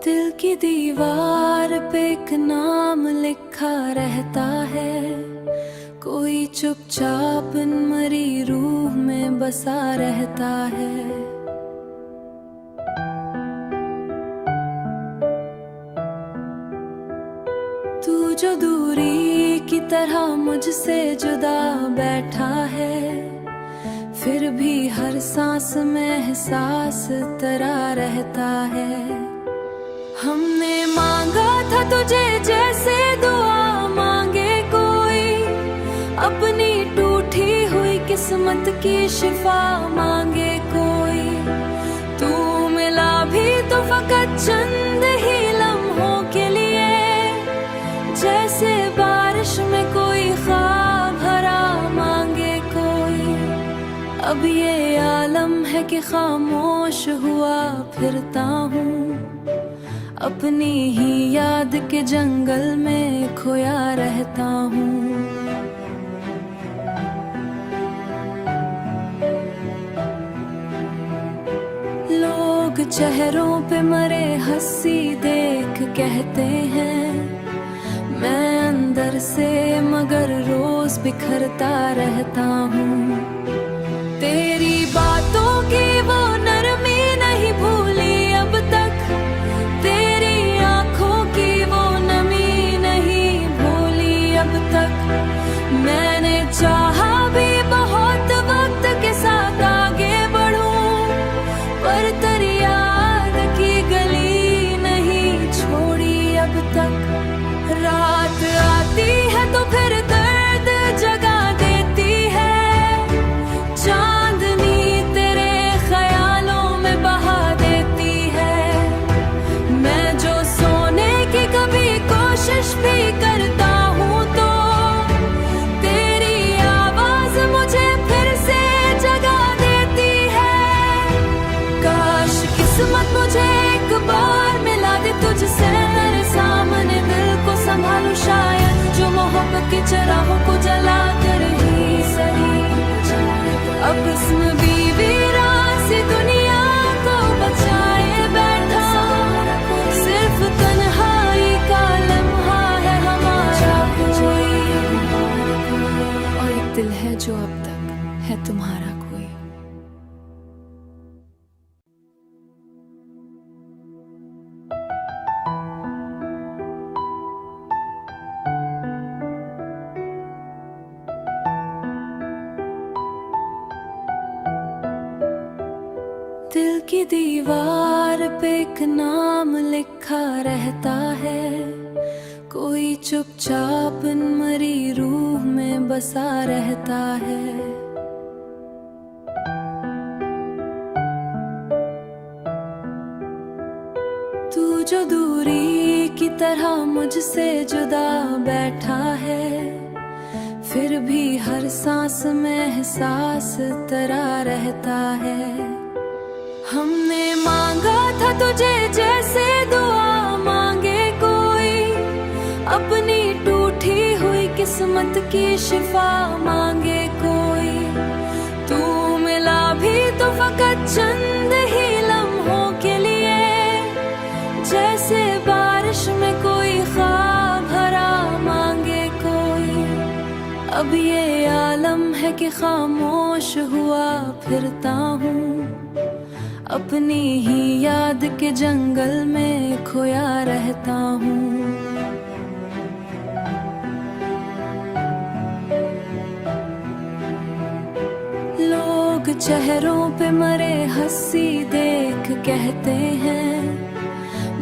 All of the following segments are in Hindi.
दिल की दीवार पे एक नाम लिखा रहता है, कोई चुपचाप मरी रूह में बसा रहता है। तू जो दूरी की तरह मुझसे जुदा बैठा है, फिर भी हर सांस में एहसास तेरा रहता है। हमने मांगा था तुझे जैसे दुआ मांगे कोई, अपनी टूटी हुई किस्मत की शिफा मांगे कोई। तू मिला भी तो फकत चंद ही लम्हों के लिए, जैसे बारिश में कोई ख्वाब भरा मांगे कोई। अब ये आलम है कि खामोश हुआ फिरता हूँ, अपनी ही याद के जंगल में खोया रहता हूँ। लोग चेहरों पे मरे हंसी देख कहते हैं, मैं अंदर से मगर रोज बिखरता रहता हूँ। तेरी बातों की वो नरमी नहीं भूली अब तक, मैंने चाहा भी बहुत वक्त के साथ आगे बढ़ूं, पर तेरी याद की गली नहीं छोड़ी अब तक। रात आती है तो फिर दर्द जगा देती है, चांदनी तेरे ख्यालों में बहा देती है। मैं जो सोने की कभी कोशिश भी करता हूँ तो किस्मत मुझे एक बार मिला दे तुझसे, तेरे सामने दिल को संभालूं शायद, जो मोहब्बत की चिरागों को जला कर ही सही। अब इसमें बीवी रासी दुनिया को बचाए बैठा, सिर्फ तन्हाई का लम्हा है हमारा कोई, और एक दिल है जो अब तक है तुम्हारा कोई। दिल की दीवार पे एक नाम लिखा रहता है, कोई चुपचाप मरी रूह में बसा रहता है। तू जो दूरी की तरह मुझसे जुदा बैठा है, फिर भी हर सांस में एहसास तेरा रहता है। हमने मांगा था तुझे जैसे दुआ मांगे कोई, अपनी टूटी हुई किस्मत की शिफा मांगे कोई। तू मिला भी तो फकत चंद ही लम्हों के लिए, जैसे बारिश में कोई ख्वाब भरा मांगे कोई। अब ये आलम है कि खामोश हुआ फिरता हूँ, अपनी ही याद के जंगल में खोया रहता हूँ। लोग चेहरों पे मरे हंसी देख कहते हैं,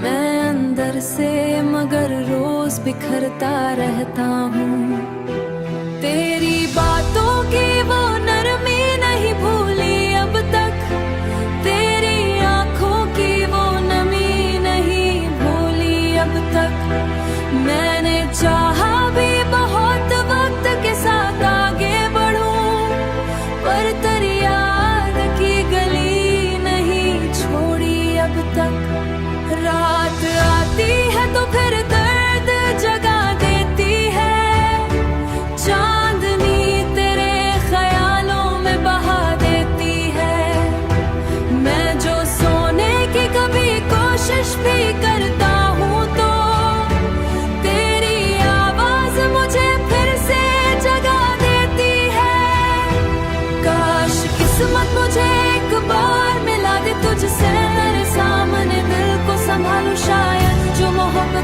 मैं अंदर से मगर रोज बिखरता रहता हूँ। तेरी बातों की वो नरमी नहीं भूली अब तक, मैंने चाहा भी बहुत वक्त के साथ आगे बढ़ूं, पर तेरी याद की गली नहीं छोड़ी अब तक। रात आती है तो फिर दर्द जगा देती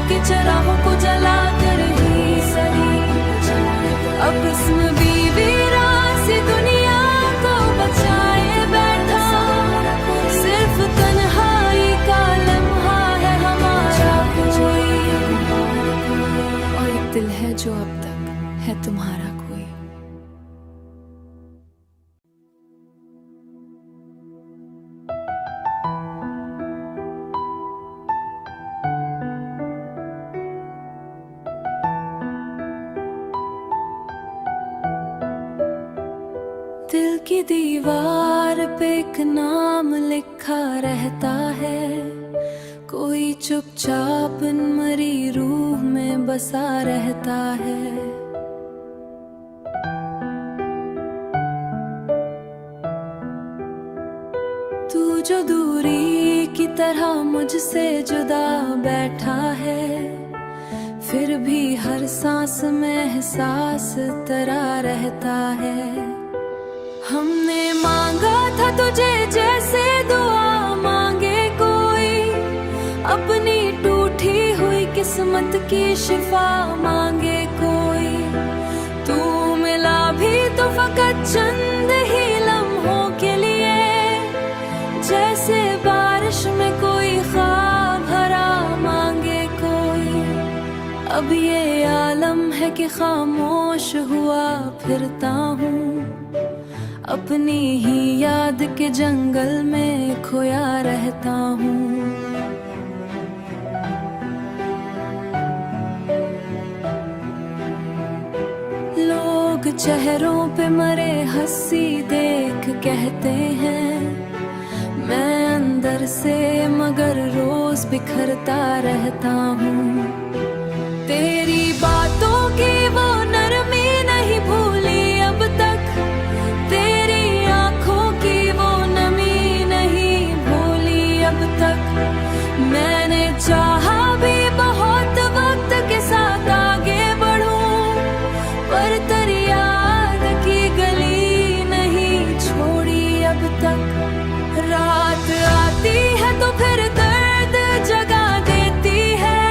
के चराहों को जला कर ही सही अब इसमें बीवी रासी दुनिया को बचाए बैठा सिर्फ तन्हाई का लम्हा है हमारा कोई और एक दिल है जो अब तक है तुम्हारा कोई। दिल की दीवार पे एक नाम लिखा रहता है कोई चुपचाप इन मरी रूह में बसा रहता है। तू जो दूरी की तरह मुझसे जुदा बैठा है फिर भी हर सांस में एहसास तेरा रहता है। हमने मांगा था तुझे जैसे दुआ मांगे कोई अपनी टूटी हुई किस्मत की शिफा मांगे कोई। तू मिला भी तो फकत चंद ही लम्हों के लिए जैसे बारिश में कोई ख्वाब भरा मांगे कोई। अब ये आलम है कि खामोश हुआ फिरता हूँ अपनी ही याद के जंगल में खोया रहता हूँ। लोग चेहरों पे मरे हंसी देख कहते हैं मैं अंदर से मगर रोज बिखरता रहता हूँ। तेरी बातों की वो नरमी नहीं भूली अब तक अब तक मैंने चाहा भी बहुत वक्त के साथ आगे बढ़ूं पर तेरी याद की गली नहीं छोड़ी अब तक। रात आती है तो फिर दर्द जगा देती है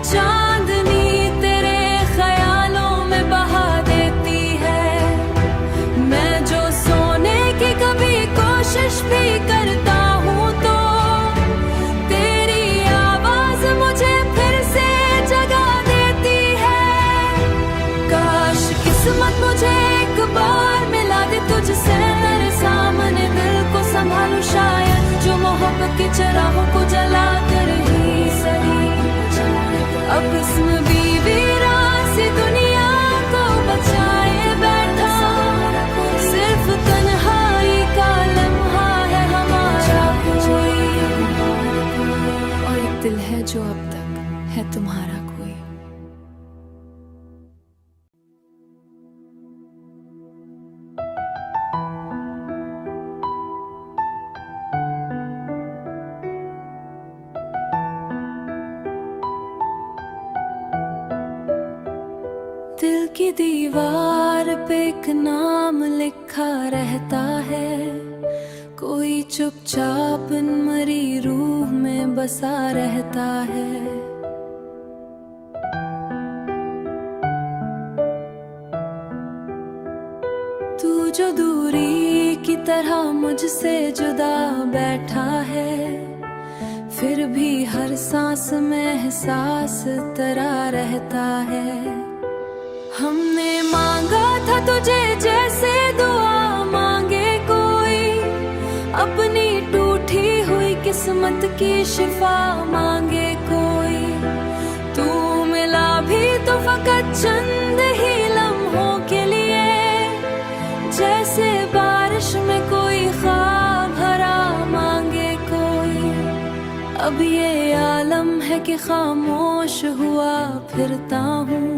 चांदनी तेरे ख्यालों में बहा देती है। मैं जो सोने की कभी कोशिश भी करता किस्मत मुझे एक बार मिला दे तुझसे तेरे सामने दिल को संभालूं शायद जो मोहब्बत के चराहों को जला कर ही सही अब इसमें बीवी रासी दुनिया को बचाए बैठा सिर्फ तन्हाई का लम्हा है हमारा कोई और एक दिल है जो अब तक है तुम्हारा कोई। दिल की दीवार पे एक नाम लिखा रहता है कोई चुपचाप इन मरी रूह में बसा रहता है। तू जो दूरी की तरह मुझसे जुदा बैठा है फिर भी हर सांस में एहसास तेरा रहता है। हमने मांगा था तुझे जैसे दुआ मांगे कोई अपनी टूटी हुई किस्मत की शिफा मांगे कोई। तू मिला भी तो फकत चंद ही लम्हों के लिए जैसे बारिश में कोई ख्वाब भरा मांगे कोई। अब ये आलम है कि खामोश हुआ फिरता हूँ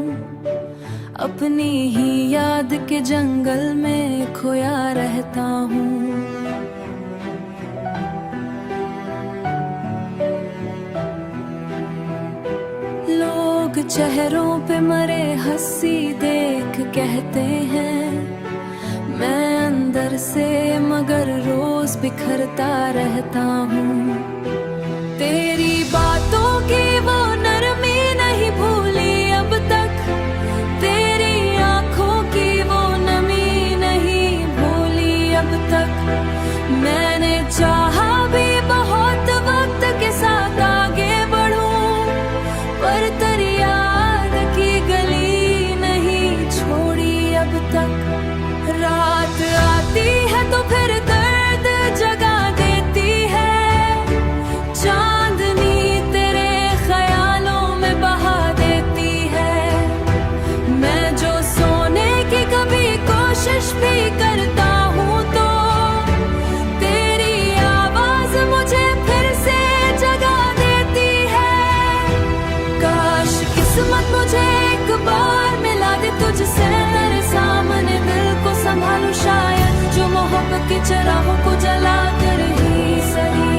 अपनी ही याद के जंगल में खोया रहता हूँ। लोग चेहरों पे मरे हंसी देख कहते हैं मैं अंदर से मगर रोज बिखरता रहता हूँ। तेरी बातों की वो के चराहों को जला कर ही सही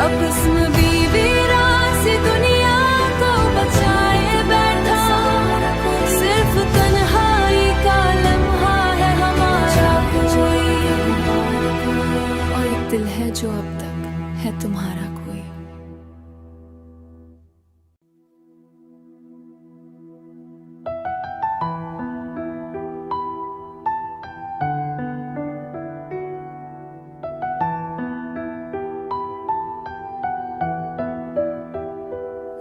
अब इसमें बीवी रासी दुनिया को बचाए बैठा सिर्फ तन्हाई का लम्हा है हमारा कोई और एक दिल है जो अब तक है तुम्हारा कोई।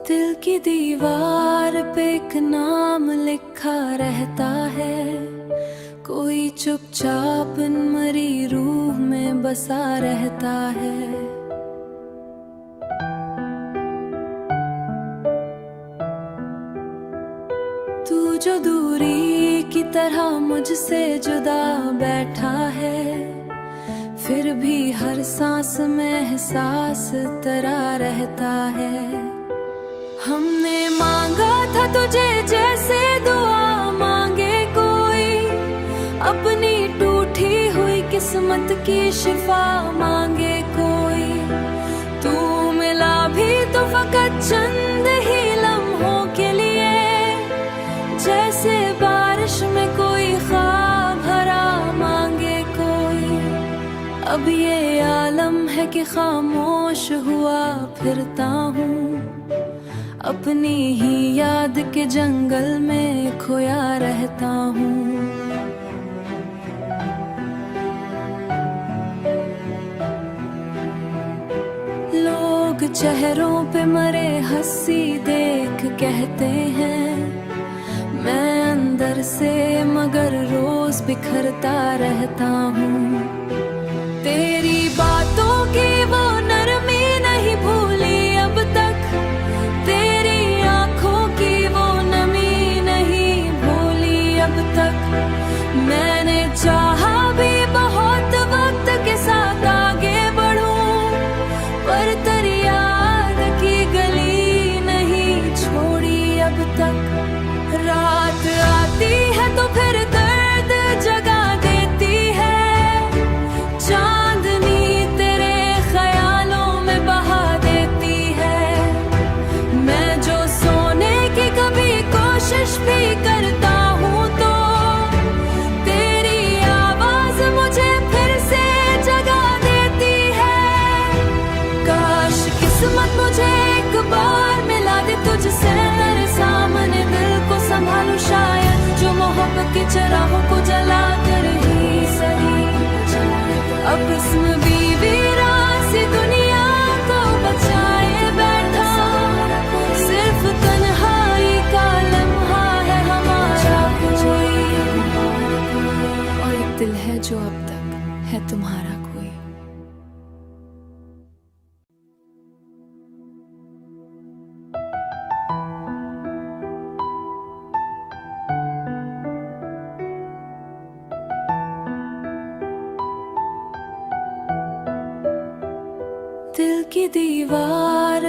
दिल की दीवार पे एक नाम लिखा रहता है कोई चुपचाप इन मरी रूह में बसा रहता है। तू जो दूरी की तरह मुझसे जुदा बैठा है फिर भी हर सांस में एहसास तेरा रहता है। हमने मांगा था तुझे जैसे दुआ मांगे कोई अपनी टूटी हुई किस्मत की शिफा मांगे कोई। तू मिला भी तो फकत चंद ही लम्हों के लिए जैसे बारिश में कोई ख्वाब भरा मांगे कोई। अब ये आलम है कि खामोश हुआ फिरता हूँ अपनी ही याद के जंगल में खोया रहता हूँ। लोग चेहरों पे मरे हंसी देख कहते हैं मैं अंदर से मगर रोज बिखरता रहता हूँ। तेरी बातों की वो नरमी नहीं भूली अब तक तेरी आंखों की वो नमी नहीं भूली अब तक। मैंने चाहा भी बहुत वक्त के साथ आगे बढ़ूं पर तेरी याद की गली नहीं छोड़ी अब तक। रात आती है तो फिर दर्द जगा देती है चांदनी तेरे ख्यालों में बहा देती है। मैं जो सोने की कभी कोशिश भी करता हूँ तो तेरी आवाज मुझे फिर से जगा देती है। काश किस्मत मुझे एक बार मिला दे तुझसे तेरे सामने दिल को संभालूं शायद जो मोहब्बत के चराहों को जला कर ही सही अब इसमें बीवी रासी दुनिया को बचाए बैठा सिर्फ तन्हाई का लम्हा है हमारा कोई और एक दिल है जो अब तक है तुम्हारा कोई। दिल की दीवार